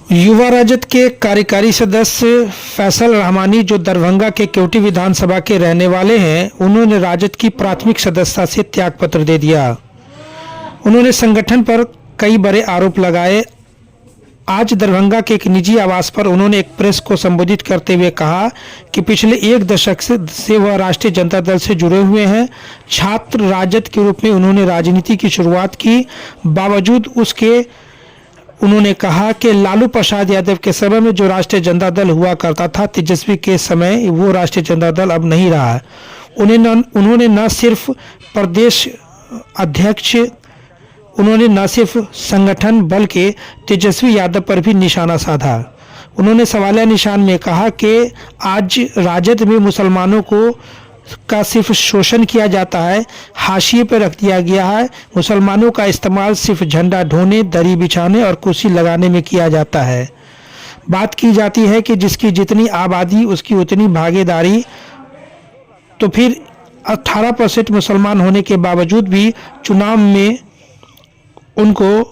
युवा राजद के कार्यकारी सदस्य फैसल रहमानी, जो दरभंगा के केवटी विधानसभा के रहने वाले हैं, उन्होंने राजद की प्राथमिक सदस्यता से त्यागपत्र दे दिया। उन्होंने संगठन पर कई बड़े आरोप लगाए। आज दरभंगा के एक निजी आवास पर उन्होंने एक प्रेस को संबोधित करते हुए कहा कि पिछले एक दशक से वह राष्ट्रीय जनता दल से जुड़े हुए हैं। छात्र राजद के रूप में उन्होंने राजनीति की शुरुआत की। बावजूद उसके उन्होंने कहा कि लालू प्रसाद यादव के समय में जो राष्ट्रीय जनता दल हुआ करता था, तेजस्वी के समय वो राष्ट्रीय जनता दल अब नहीं रहा है। उन्होंने न सिर्फ प्रदेश अध्यक्ष, उन्होंने न सिर्फ संगठन बल्कि तेजस्वी यादव पर भी निशाना साधा। उन्होंने सवालिया निशान में कहा कि आज राजद में मुसलमानों का सिर्फ शोषण किया जाता है, हाशिए पर रख दिया गया है। मुसलमानों का इस्तेमाल सिर्फ झंडा ढोने, दरी बिछाने और कुर्सी लगाने में किया जाता है। बात की जाती है कि जिसकी जितनी आबादी उसकी उतनी भागीदारी, तो फिर 18% मुसलमान होने के बावजूद भी चुनाव में उनको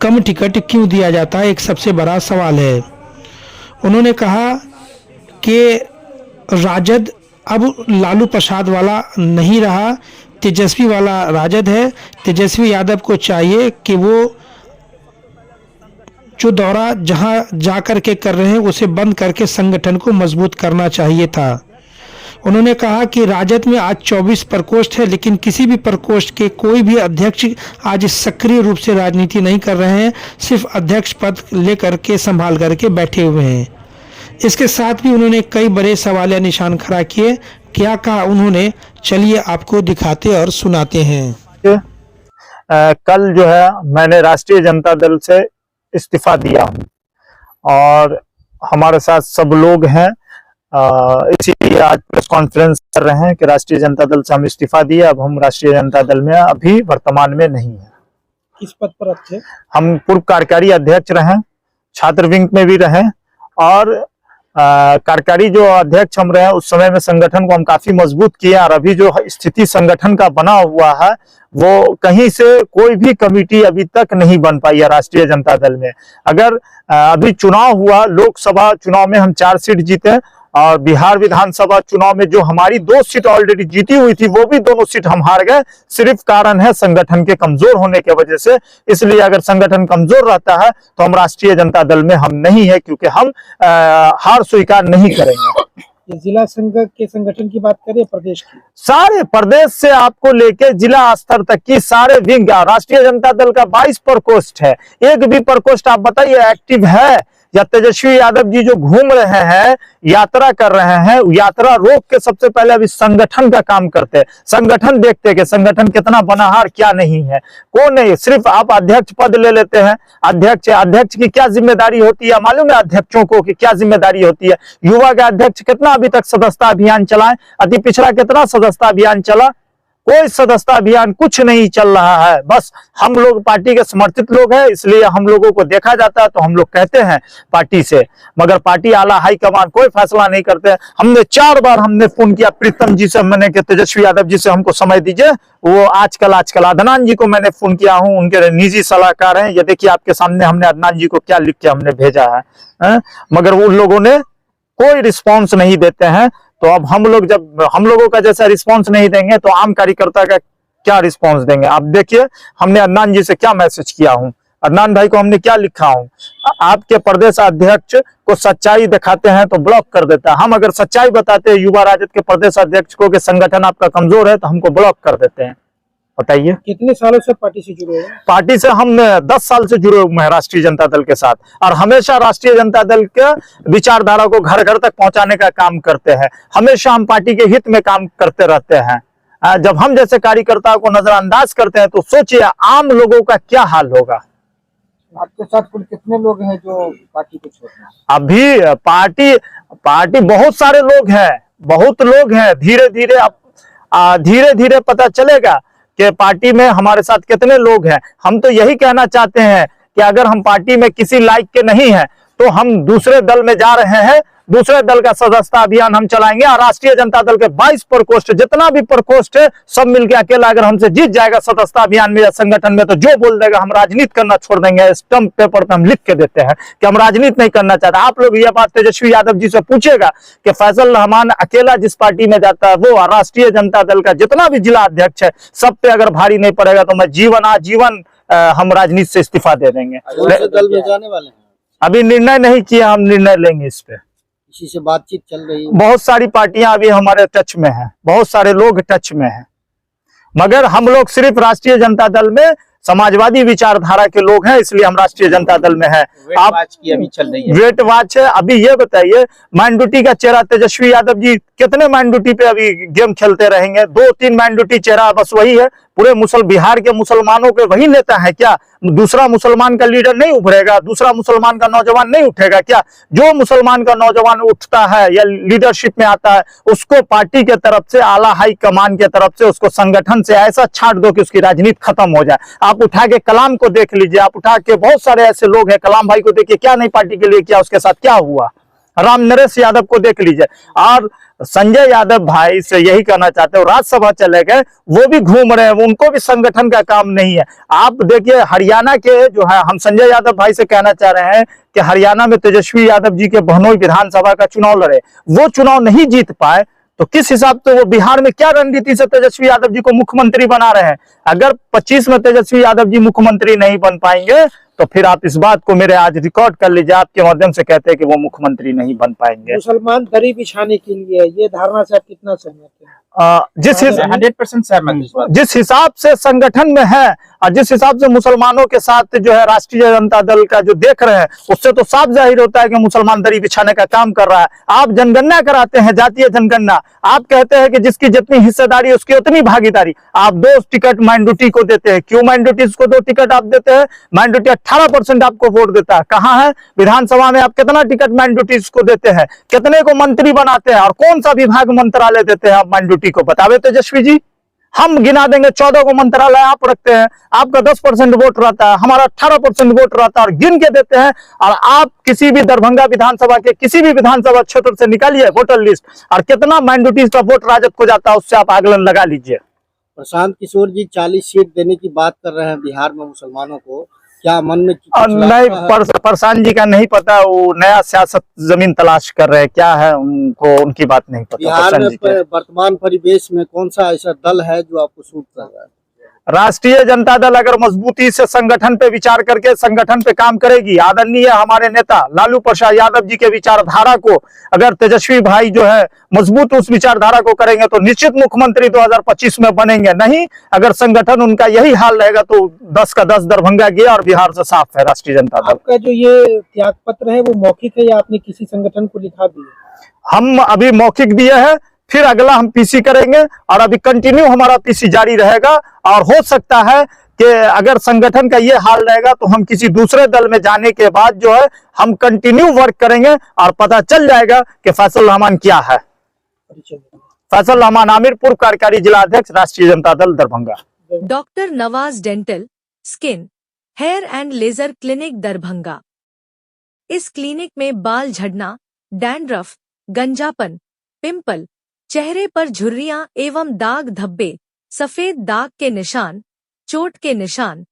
कम टिकट क्यों दिया जाता है, एक सबसे बड़ा सवाल है। उन्होंने कहा कि राजद अब लालू प्रसाद वाला नहीं रहा, तेजस्वी वाला राजद है। तेजस्वी यादव को चाहिए कि वो जो दौरा जहां जाकर के कर रहे हैं उसे बंद करके संगठन को मजबूत करना चाहिए था। उन्होंने कहा कि राजद में आज 24 प्रकोष्ठ है, लेकिन किसी भी प्रकोष्ठ के कोई भी अध्यक्ष आज सक्रिय रूप से राजनीति नहीं कर रहे हैं, सिर्फ अध्यक्ष पद लेकर के संभाल करके बैठे हुए हैं। इसके साथ भी उन्होंने कई बड़े सवालिया निशान खड़ा किए। क्या कहा उन्होंने, चलिए आपको दिखाते और सुनाते हैं। कल जो है मैंने राष्ट्रीय जनता दल से इस्तीफा दिया और हमारे साथ सब लोग हैं, इसीलिए आज प्रेस कॉन्फ्रेंस कर रहे हैं कि राष्ट्रीय जनता दल से हम इस्तीफा दिए, अब हम राष्ट्रीय जनता दल में अभी वर्तमान में नहीं है। किस पद पर थे? हम पूर्व कार्यकारी अध्यक्ष रहे, छात्र विंग में भी रहे और कार्यकारी जो अध्यक्ष हम रहे उस समय में संगठन को हम काफी मजबूत किए। और अभी जो स्थिति संगठन का बना हुआ है वो कहीं से कोई भी कमेटी अभी तक नहीं बन पाई है राष्ट्रीय जनता दल में। अगर अभी चुनाव हुआ, लोकसभा चुनाव में हम 4 सीट जीते और बिहार विधानसभा चुनाव में जो हमारी 2 सीट ऑलरेडी जीती हुई थी वो भी दोनों सीट हम हार गए। सिर्फ कारण है संगठन के कमजोर होने की वजह से। इसलिए अगर संगठन कमजोर रहता है तो हम राष्ट्रीय जनता दल में हम नहीं है, क्योंकि हम हार स्वीकार नहीं करेंगे। जिला संघ के संगठन की बात करें, प्रदेश की सारे प्रदेश से आपको लेके जिला स्तर तक की सारे विंग, राष्ट्रीय जनता दल का 22 प्रकोष्ठ है। एक भी प्रकोष्ठ आप बताइए एक्टिव है या तेजस्वी यादव जी जो घूम रहे हैं, यात्रा कर रहे हैं, यात्रा रोक के सबसे पहले अभी संगठन का काम करते हैं। संगठन देखते हैं कि संगठन कितना बनाहार क्या नहीं है। कौन नहीं, सिर्फ आप अध्यक्ष पद ले लेते हैं। अध्यक्ष की क्या जिम्मेदारी होती है मालूम है अध्यक्षों को कि क्या जिम्मेदारी होती है? युवा का अध्यक्ष कितना अभी तक सदस्यता अभियान चलाए, अति पिछड़ा कितना सदस्यता अभियान चला? कोई सदस्यता अभियान कुछ नहीं चल रहा है। बस हम लोग पार्टी के समर्थित लोग हैं, इसलिए हम लोगों को देखा जाता है तो हम लोग कहते हैं पार्टी से, मगर पार्टी आला हाईकमान कोई फैसला नहीं करते। हमने 4 बार हमने फोन किया प्रीतम जी से, मैंने कि तेजस्वी यादव जी से हमको समय दीजिए। वो आजकल अदनान जी को मैंने फोन किया हूं, उनके निजी सलाहकार हैं। ये देखिए आपके सामने हमने अदनान जी को क्या लिख के हमने भेजा है, मगर उन लोगों ने कोई रिस्पॉन्स नहीं देते हैं। तो अब हम लोग जब हम लोगों का जैसा रिस्पांस नहीं देंगे तो आम कार्यकर्ता का क्या रिस्पांस देंगे? आप देखिए हमने अदनान जी से क्या मैसेज किया हूं, अदनान भाई को हमने क्या लिखा हूं। आपके प्रदेश अध्यक्ष को सच्चाई दिखाते हैं तो ब्लॉक कर देता है। हम अगर सच्चाई बताते हैं युवा राजद के प्रदेश अध्यक्ष को कि संगठन आपका कमजोर है तो हमको ब्लॉक कर देते हैं। बताइए कितने सालों से पार्टी से जुड़े हैं? पार्टी से हम 10 साल से जुड़े हुए हैं राष्ट्रीय जनता दल के साथ, और हमेशा राष्ट्रीय जनता दल के विचारधारा को घर घर तक पहुंचाने का काम करते हैं। हमेशा हम पार्टी के हित में काम करते रहते हैं। जब हम जैसे कार्यकर्ताओं को नजरअंदाज करते हैं तो सोचिए आम लोगों का क्या हाल होगा। आपके साथ कुल कितने लोग हैं जो पार्टी को छोड़ रहे हैं? अभी पार्टी बहुत सारे लोग हैं, बहुत लोग हैं। धीरे धीरे पता चलेगा कि पार्टी में हमारे साथ कितने लोग हैं। हम तो यही कहना चाहते हैं कि अगर हम पार्टी में किसी लायक के नहीं हैं तो हम दूसरे दल में जा रहे हैं दूसरे दल का सदस्यता अभियान हम चलाएंगे और राष्ट्रीय जनता दल के 22 प्रकोष्ठ, जितना भी प्रकोष्ठ है सब मिलकर अकेला अगर हमसे जीत जाएगा सदस्यता अभियान में या संगठन में, तो जो बोल देगा हम राजनीति करना छोड़ देंगे। स्टंप पेपर पे हम लिख के देते हैं कि हम राजनीति नहीं करना चाहते। आप लोग ये बात तेजस्वी यादव जी से पूछेगा कि फैसल रहमान अकेला जिस पार्टी में जाता है वो राष्ट्रीय जनता दल का जितना भी जिला अध्यक्ष है सब पे अगर भारी नहीं पड़ेगा तो मैं जीवन आजीवन हम राजनीति से इस्तीफा दे देंगे। दल में जाने वाले हैं? अभी निर्णय नहीं किया, हम निर्णय लेंगे इस पे। किसी से बातचीत चल रही है? बहुत सारी पार्टियां अभी हमारे टच में हैं, बहुत सारे लोग टच में हैं, मगर हम लोग सिर्फ राष्ट्रीय जनता दल में समाजवादी विचारधारा के लोग हैं, इसलिए हम राष्ट्रीय जनता दल में हैं। आप की अभी चल रही है वेट वॉच है। अभी ये बताइए, माइनॉरिटी का चेहरा तेजस्वी यादव जी कितने माइनॉरिटी पे अभी गेम खेलते रहेंगे? 2-3 माइनॉरिटी चेहरा बस वही है। पूरे बिहार के मुसलमानों के वही नेता है क्या? दूसरा मुसलमान का लीडर नहीं उभरेगा? दूसरा मुसलमान का नौजवान नहीं उठेगा क्या? जो मुसलमान का नौजवान उठता है या लीडरशिप में आता है उसको पार्टी के तरफ से, आला हाई कमान के तरफ से, उसको संगठन से ऐसा छाट दो कि उसकी राजनीति खत्म हो जाए। आप उठा के कलाम को देख लीजिए, आप उठा के बहुत सारे ऐसे लोग हैं, कलाम भाई को देखिए क्या नहीं पार्टी के लिए किया, उसके साथ क्या हुआ। राम नरेश यादव को देख लीजिए। और संजय यादव भाई से यही कहना चाहते हो, राज्यसभा चले गए, वो भी घूम रहे हैं, उनको भी संगठन का काम नहीं है। आप देखिए हरियाणा के जो है, हम संजय यादव भाई से कहना चाह रहे हैं कि हरियाणा में तेजस्वी यादव जी के बहनोई विधानसभा का चुनाव लड़े, वो चुनाव नहीं जीत पाए, तो किस हिसाब से वो बिहार में क्या रणनीति से तेजस्वी यादव जी को मुख्यमंत्री बना रहे हैं? अगर 25 में तेजस्वी यादव जी मुख्यमंत्री नहीं बन पाएंगे तो फिर आप इस बात को मेरे आज रिकॉर्ड कर लीजिए, आपके माध्यम से कहते हैं कि वो मुख्यमंत्री नहीं बन पाएंगे। मुसलमान दरी बिछाने के लिए ये धारणा से आप कितना सहमत हैं? 100% सहमत। जिस हिसाब से संगठन में है और जिस हिसाब से मुसलमानों के साथ जो है राष्ट्रीय जनता दल का जो देख रहे हैं, उससे तो साफ जाहिर होता है कि मुसलमान दरी बिछाने का काम कर रहा है। आप जनगणना कराते हैं, जातीय जनगणना, आप कहते हैं कि जिसकी जितनी हिस्सेदारी उसकी उतनी भागीदारी। आप 2 टिकट माइनॉरिटी को देते हैं, क्यों माइनॉरिटी को 2 टिकट आप देते हैं? माइनॉरिटी 18% आपको वोट देता है, कहाँ है? विधानसभा में आप कितना टिकट माइनॉरिटी को देते हैं? कितने को मंत्री बनाते हैं और कौन सा विभाग मंत्रालय देते हैं आप माइनॉरिटी को? बतावे तेजस्वी जी, हम गिना देंगे 14 को मंत्रालय आप रखते हैं, आपका 10% वोट रहता है, हमारा 18% वोट रहता है और गिन के देते हैं। और आप किसी भी दरभंगा विधानसभा के किसी भी विधानसभा क्षेत्र से निकालिए वोटर लिस्ट और कितना माइनॉरिटीज का वोट राजद को जाता है, उससे आप आकलन लगा लीजिए। प्रशांत किशोर जी 40 सीट देने की बात कर रहे हैं बिहार में मुसलमानों को, क्या मन में नहीं, प्रशांत जी का नहीं पता, वो नया सियासत जमीन तलाश कर रहे हैं, क्या है उनको, उनकी बात नहीं पता। बिहार में वर्तमान परिवेश में कौन सा ऐसा दल है जो आपको सूट कर रहा है? राष्ट्रीय जनता दल अगर मजबूती से संगठन पे विचार करके संगठन पे काम करेगी, आदरणीय हमारे नेता लालू प्रसाद यादव जी के विचारधारा को अगर तेजस्वी भाई जो है मजबूत उस विचारधारा को करेंगे तो निश्चित मुख्यमंत्री 2025 में बनेंगे। नहीं, अगर संगठन उनका यही हाल रहेगा तो 10 का 10 दरभंगा गया और बिहार से साफ है राष्ट्रीय जनता दल। आपका जो ये त्याग पत्र है वो मौखिक है या आपने किसी संगठन को लिखा भी है? हम अभी मौखिक दिए हैं, फिर अगला हम पीसी करेंगे और अभी कंटिन्यू हमारा पीसी जारी रहेगा। और हो सकता है कि अगर संगठन का ये हाल रहेगा तो हम किसी दूसरे दल में जाने के बाद जो है हम कंटिन्यू वर्क करेंगे और पता चल जाएगा कि फैसल रहमान क्या है। फैसल रहमान आमिर, पूर्व कार्यकारी जिला अध्यक्ष, Rashtriya Janata Dal Darbhanga. Doctor Nawaz dental, skin, hair and laser clinic Darbhanga. इस क्लिनिक में बाल झड़ना, डैंड्रफ, गंजापन, पिंपल, चेहरे पर झुर्रियां एवं दाग धब्बे, सफेद दाग के निशान, चोट के निशान,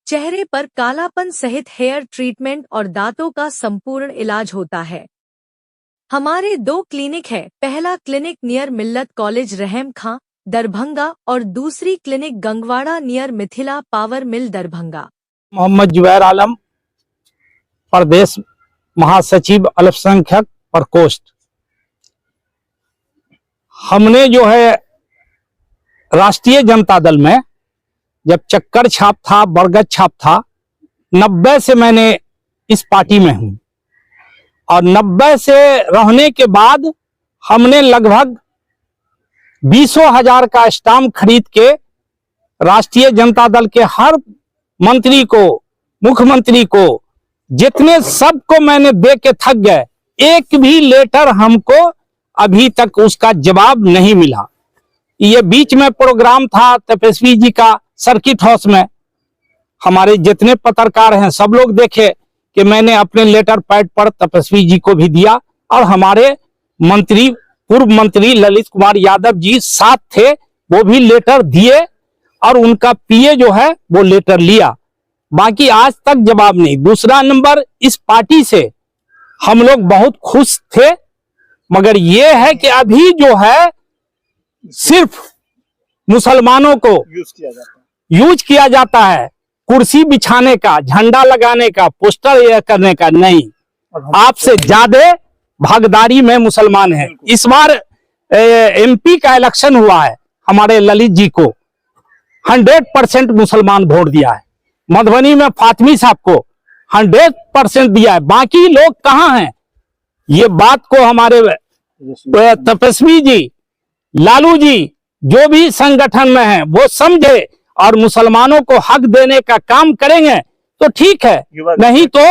चेहरे पर कालापन सहित हेयर ट्रीटमेंट और दांतों का संपूर्ण इलाज होता है। हमारे 2 क्लिनिक है, पहला क्लिनिक नियर मिल्लत कॉलेज रहम खां दरभंगा और दूसरी clinic Gangwara near Mithila power mill Darbhanga. Mohammad Zubair Alam, प्रदेश महासचिव अल्पसंख्यक प्रकोष्ठ। हमने जो है राष्ट्रीय जनता दल में जब चक्कर छाप था, बरगद छाप था, 90 से मैंने इस पार्टी में हूं और 90 से रहने के बाद हमने लगभग 20,000 का स्टाम्प खरीद के राष्ट्रीय जनता दल के हर मंत्री को, मुख्यमंत्री को, जितने सबको मैंने दे के थक गए। एक भी लेटर हमको अभी तक उसका जवाब नहीं मिला। ये बीच में प्रोग्राम था तपस्वी जी का सर्किट हाउस में, हमारे जितने पत्रकार हैं सब लोग देखे कि मैंने अपने लेटर पैड पर तपस्वी जी को भी दिया और हमारे मंत्री, पूर्व मंत्री ललित कुमार यादव जी साथ थे, वो भी लेटर दिए और उनका पीए जो है वो लेटर लिया। बाकी आज तक जवाब नहीं। दूसरा नंबर, इस पार्टी से हम लोग बहुत खुश थे, मगर ये है कि अभी जो है सिर्फ मुसलमानों को यूज किया जाता है, कुर्सी बिछाने का, झंडा लगाने का, पोस्टर ये करने का नहीं। आपसे ज्यादा भागीदारी में मुसलमान हैं। इस बार एमपी का इलेक्शन हुआ है, हमारे ललित जी को 100% मुसलमान वोट दिया है। मधुबनी में फातिमी साहब को 100% दिया है। बाकी लोग कहाँ हैं? ये बात को हमारे तपस्वी जी, लालू जी, जो भी संगठन में हैं वो समझे और मुसलमानों को हक देने का काम करेंगे तो ठीक है, नहीं तो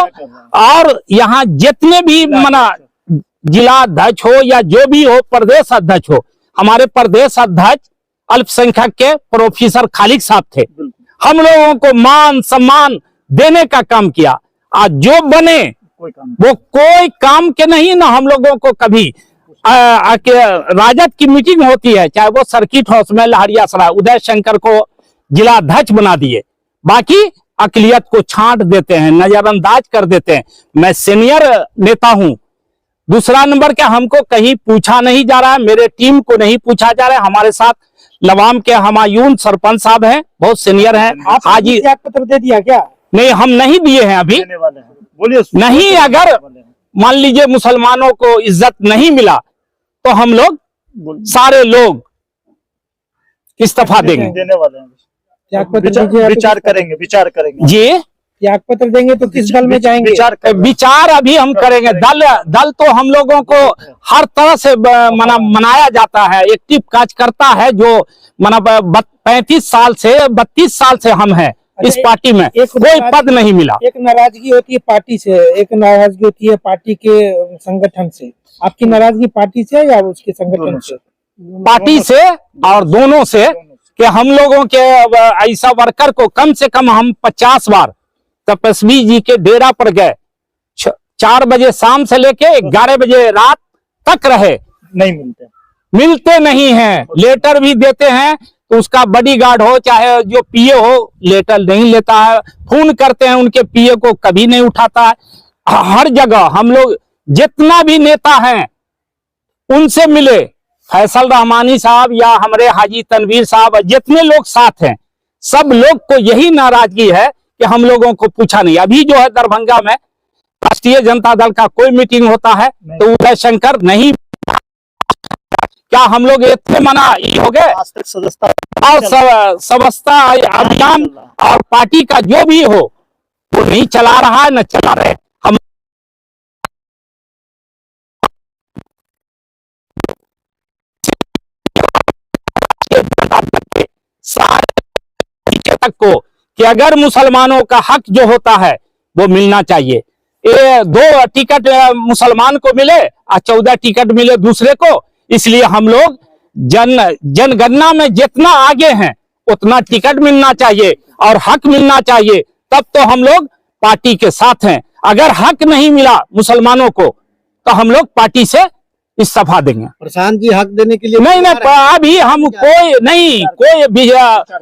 और यहाँ जितने भी मना जिला अध्यक्ष हो या जो भी हो, प्रदेश अध्यक्ष हो, हमारे प्रदेश अध्यक्ष अल्पसंख्यक के प्रोफेसर खालिद साहब थे। हम लोगों को मान सम्मान देने का काम किया। आज जो बने वो कोई काम के नहीं ना। हम लोगों को कभी राजद की मीटिंग होती है, चाहे वो सर्किट हाउस में लहरियासराय, उदय शंकर को जिला अध्यक्ष बना दिए, बाकी अकलियत को छांट देते हैं, नजरअंदाज कर देते हैं। मैं सीनियर नेता हूं। दूसरा नंबर क्या, हमको कहीं पूछा नहीं जा रहा है, मेरे टीम को नहीं पूछा जा रहा है। हमारे साथ लवाम के हमायून सरपंच साहब हैं, बहुत सीनियर हैं। आज ही त्याग पत्र दे दिया क्या? नहीं, हम नहीं दिए हैं अभी। बोलिए नहीं, अगर मान लीजिए मुसलमानों को इज्जत नहीं मिला तो हम लोग सारे लोग इस्तीफा देंगे। देने वाले हैं। त्याग पत्र दीजिए, विचार करेंगे जी। त्याग पत्र देंगे तो किस दल में जाएंगे? विचार अभी हम करेंगे। दल तो हम लोगों को हर तरह से मनाया जाता है, एक्टिव काज करता है। जो 35 साल से 32 साल से हम हैं इस पार्टी में, कोई पद नहीं मिला। एक नाराजगी होती है पार्टी से, एक नाराजगी होती है पार्टी के संगठन से। आपकी नाराजगी पार्टी से या उसके संगठन से? पार्टी से और दोनों से, कि हम लोगों के ऐसा वर्कर को कम से कम हम 50 बार तपस्वी जी के डेरा पर गए। 4 बजे शाम से लेके 11 बजे रात तक रहे, नहीं मिलते नहीं हैं। लेटर भी देते हैं तो उसका बॉडीगार्ड हो चाहे जो पीए हो, लेटर नहीं लेता है। फोन करते हैं उनके पीए को, कभी नहीं उठाता है। हर जगह हम लोग जितना भी नेता हैं उनसे मिले, फैसल रहमानी साहब या हमारे हाजी तनवीर साहब, जितने लोग साथ हैं, सब लोग को यही नाराजगी है कि हम लोगों को पूछा नहीं। अभी जो है दरभंगा में राष्ट्रीय जनता दल का कोई मीटिंग होता है तो उदय शंकर नहीं, क्या हम लोग इतने मना हो गए? और सदस्यता अभियान और पार्टी का जो भी हो वो नहीं चला रहा है, न चला रहे। हम तक को कि अगर मुसलमानों का हक जो होता है वो मिलना चाहिए। ये 2 टिकट मुसलमान को मिले और 14 टिकट मिले दूसरे को, इसलिए हम लोग जनगणना में जितना आगे हैं उतना टिकट मिलना चाहिए और हक मिलना चाहिए, तब तो हम लोग पार्टी के साथ हैं। अगर हक नहीं मिला मुसलमानों को तो हम लोग पार्टी से इस्तीफा देंगे। प्रशांत जी हक देने के लिए नहीं, अभी हम कोई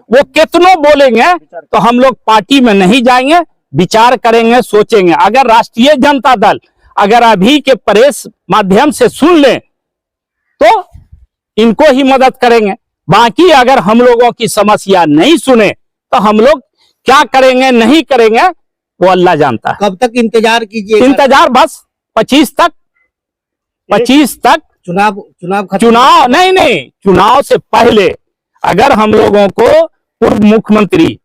वो कितनों बोलेंगे तो हम लोग पार्टी में नहीं जाएंगे, विचार करेंगे, सोचेंगे। अगर राष्ट्रीय जनता दल अगर अभी के प्रेस माध्यम से सुन ले तो इनको ही मदद करेंगे। बाकी अगर हम लोगों की समस्या नहीं सुने तो हम लोग क्या करेंगे नहीं करेंगे वो अल्लाह जानता है। कब तक इंतजार कीजिए? इंतजार बस 25 तक चुनाव नहीं, चुनाव से पहले अगर हम लोगों को पूर्व मुख्यमंत्री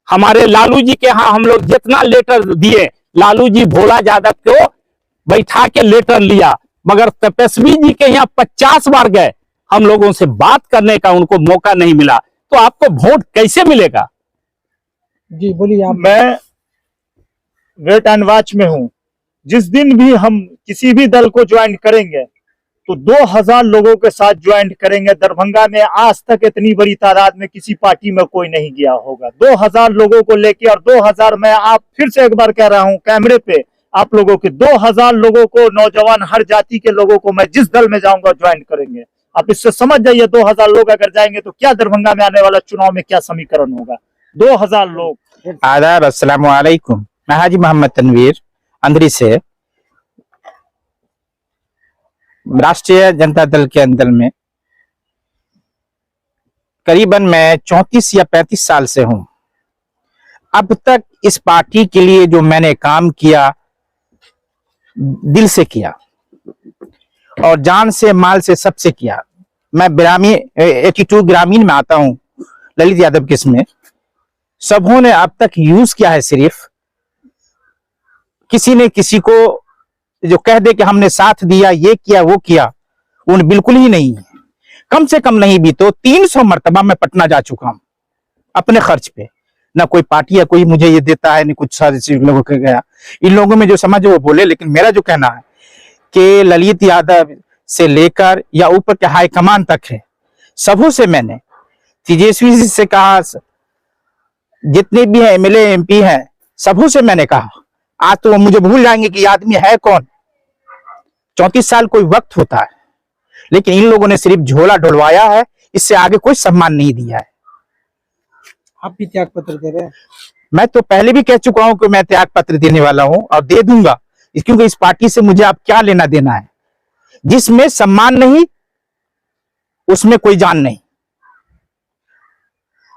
हमारे लालू जी के यहाँ हम लोग जितना लेटर दिए, लालू जी भोला यादव को बैठा के लेटर लिया, मगर तपस्वी जी के यहाँ 50 बार गए, हम लोगों से बात करने का उनको मौका नहीं मिला, तो आपको वोट कैसे मिलेगा? जी बोलिए आप। मैं वेट एंड वॉच में हूं। जिस दिन भी हम किसी भी दल को ज्वाइन करेंगे तो 2000 लोगों के साथ ज्वाइन करेंगे। दरभंगा में आज तक इतनी बड़ी तादाद में किसी पार्टी में कोई नहीं गया होगा। 2000 लोगों को लेके, और 2000 मैं आप फिर से एक बार कह रहा हूं कैमरे पे, आप लोगों के 2000 लोगों को, नौजवान हर जाति के लोगों को मैं जिस दल में जाऊंगा ज्वाइन करेंगे। आप इससे समझ जाइए 2000 लोग अगर जाएंगे तो क्या दरभंगा में आने वाला चुनाव में क्या समीकरण होगा। 2000 लोग। आदाब, अस्सलाम वालेकुम। मैं हाजी मोहम्मद तनवीर अंदरी से राष्ट्रीय जनता दल के अंदर में करीबन मैं 34 या 35 साल से हूं। अब तक इस पार्टी के लिए जो मैंने काम किया दिल से किया और जान से, माल से, सबसे किया। मैं 82 ग्रामीण में आता हूं, ललित यादव किस्म में। सबों ने अब तक यूज किया है, सिर्फ किसी ने किसी को जो कह दे कि हमने साथ दिया, ये किया, वो किया, उन बिल्कुल ही नहीं है। कम से कम नहीं भी तो 300 मरतबा मैं पटना जा चुका हूं अपने खर्च पे। ना कोई पार्टी या कोई मुझे ये देता है, नहीं कुछ सारे लोगों को गया। इन लोगों में जो समझ वो बोले, लेकिन मेरा जो कहना है कि ललित यादव से लेकर या ऊपर के हाईकमान तक है, सबों से मैंने, तेजस्वी जी से कहा, जितने भी हैं एमएलए एमपी हैं, सबों से मैंने कहा। आज तो वो मुझे भूल जाएंगे कि आदमी है कौन। 34 साल कोई वक्त होता है, लेकिन इन लोगों ने सिर्फ झोला ढुलवाया है, इससे आगे कोई सम्मान नहीं दिया है। आप भी त्याग पत्र दे रहे हैं? मैं तो पहले भी कह चुका हूं कि मैं त्याग पत्र देने वाला हूं और दे दूंगा, क्योंकि इस पार्टी से मुझे अब क्या लेना देना है। जिसमें सम्मान नहीं, उसमें कोई जान नहीं।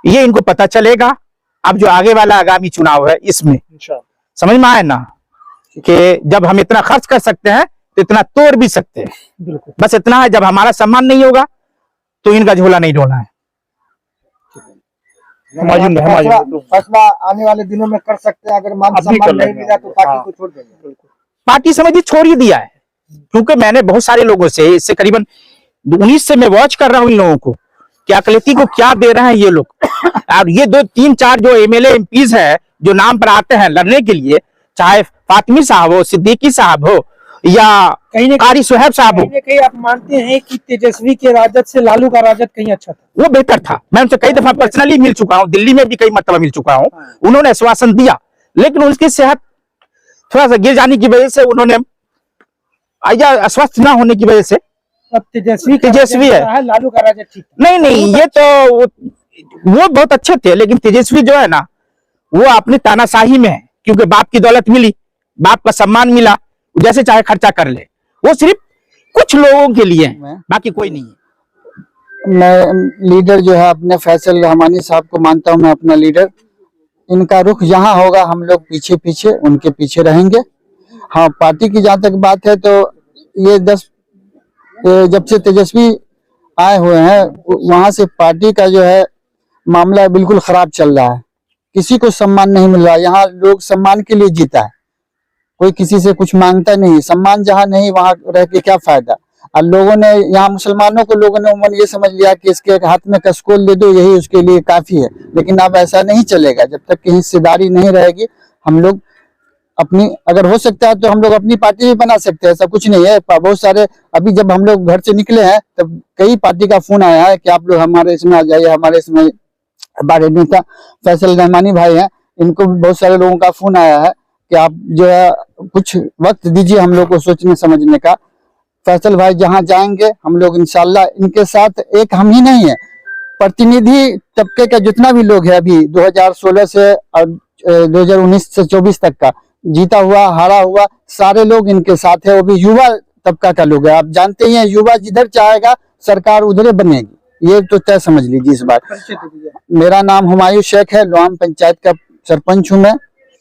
ये इनको पता चलेगा अब जो आगे वाला आगामी चुनाव है, इसमें समझ में आए ना कि जब हम इतना खर्च कर सकते हैं तो इतना तोड़ भी सकते हैं। बिल्कुल। बस इतना है, जब हमारा सम्मान नहीं होगा तो इनका झोला नहीं ढोना है। फैसला आने वाले दिनों में कर सकते हैं, अगर मान सम्मान नहीं मिला तो पार्टी को छोड़ देंगे। पार्टी समझिए छोड़ ही दिया है, क्योंकि मैंने बहुत सारे लोगों से, इससे करीबन 19 से मैं वॉच कर रहा हूं इन लोगों को कि अकलियती को क्या दे रहे हैं ये लोग। और ये 2, 3, 4 जो एमएलए एमपीज है जो नाम पर आते हैं लड़ने के लिए, चाहे फातिमी साहब हो, सिद्दीकी साहब हो या कारी सुहेब साहब हो। कहीं आप मानते हैं कि तेजस्वी के राजद से लालू का राजद कहीं अच्छा था? वो बेहतर था। मैं उनसे कई दफा पर्सनली मिल चुका हूं, दिल्ली में भी कई मरतबा मिल चुका हूं। उन्होंने आश्वासन दिया, लेकिन उनकी सेहत थोड़ा सा गिर जाने की वजह से उन्होंने, या अस्वस्थ ना होने की वजह से। अब तेजस्वी है, लालू का राजद ठीक था? नहीं, ये तो वो बहुत अच्छे थे, लेकिन तेजस्वी जो है ना, वो अपनी तानाशाही में है, क्योंकि बाप की दौलत मिली, बाप का सम्मान मिला, जैसे चाहे खर्चा कर ले। वो सिर्फ कुछ लोगों के लिए है, बाकी कोई नहीं है। मैं लीडर जो है अपने फैसल रहमानी साहब को मानता हूं मैं अपना लीडर। इनका रुख जहां होगा हम लोग पीछे पीछे उनके पीछे रहेंगे। हाँ, पार्टी की जहां तक बात है तो ये जब से तेजस्वी आए हुए हैं वहां से पार्टी का जो है मामला बिल्कुल खराब चल रहा है। किसी को सम्मान नहीं मिल रहा। यहाँ लोग सम्मान के लिए जीता है, कोई किसी से कुछ मांगता नहीं। सम्मान जहाँ नहीं वहां रह के क्या फायदा। और लोगों ने यहाँ मुसलमानों को लोगों ने उम्र ये समझ लिया कि इसके हाथ में कसकोल दे दो, यही उसके लिए काफी है। लेकिन अब ऐसा नहीं चलेगा। जब तक कि हिस्सेदारी नहीं रहेगी, हम लोग अपनी, अगर हो सकता है तो हम लोग अपनी पार्टी भी बना सकते हैं, ऐसा कुछ नहीं है। बहुत सारे, अभी जब हम लोग घर से निकले हैं तब कई पार्टी का फोन आया है कि आप लोग हमारे इसमें आ जाइए, हमारे इसमें। हमारे नेता फैसल रहमानी भाई हैं, इनको बहुत सारे लोगों का फोन आया है कि आप जो है कुछ वक्त दीजिए हम लोग को सोचने समझने का। फैसल भाई जहां जाएंगे हम लोग इंशाल्लाह इनके साथ, एक हम ही नहीं है, प्रतिनिधि तबके का जितना भी लोग है अभी 2016 से और 2019 से 24 तक का जीता हुआ हारा हुआ सारे लोग इनके साथ है। वो भी युवा तबका का लोग है। आप जानते ही हैं, युवा जिधर चाहेगा सरकार उधर बनेगी, ये तो तय समझ लीजिए इस बार। मेरा नाम हुमायूं शेख है, लोआम पंचायत का सरपंच हूं मैं।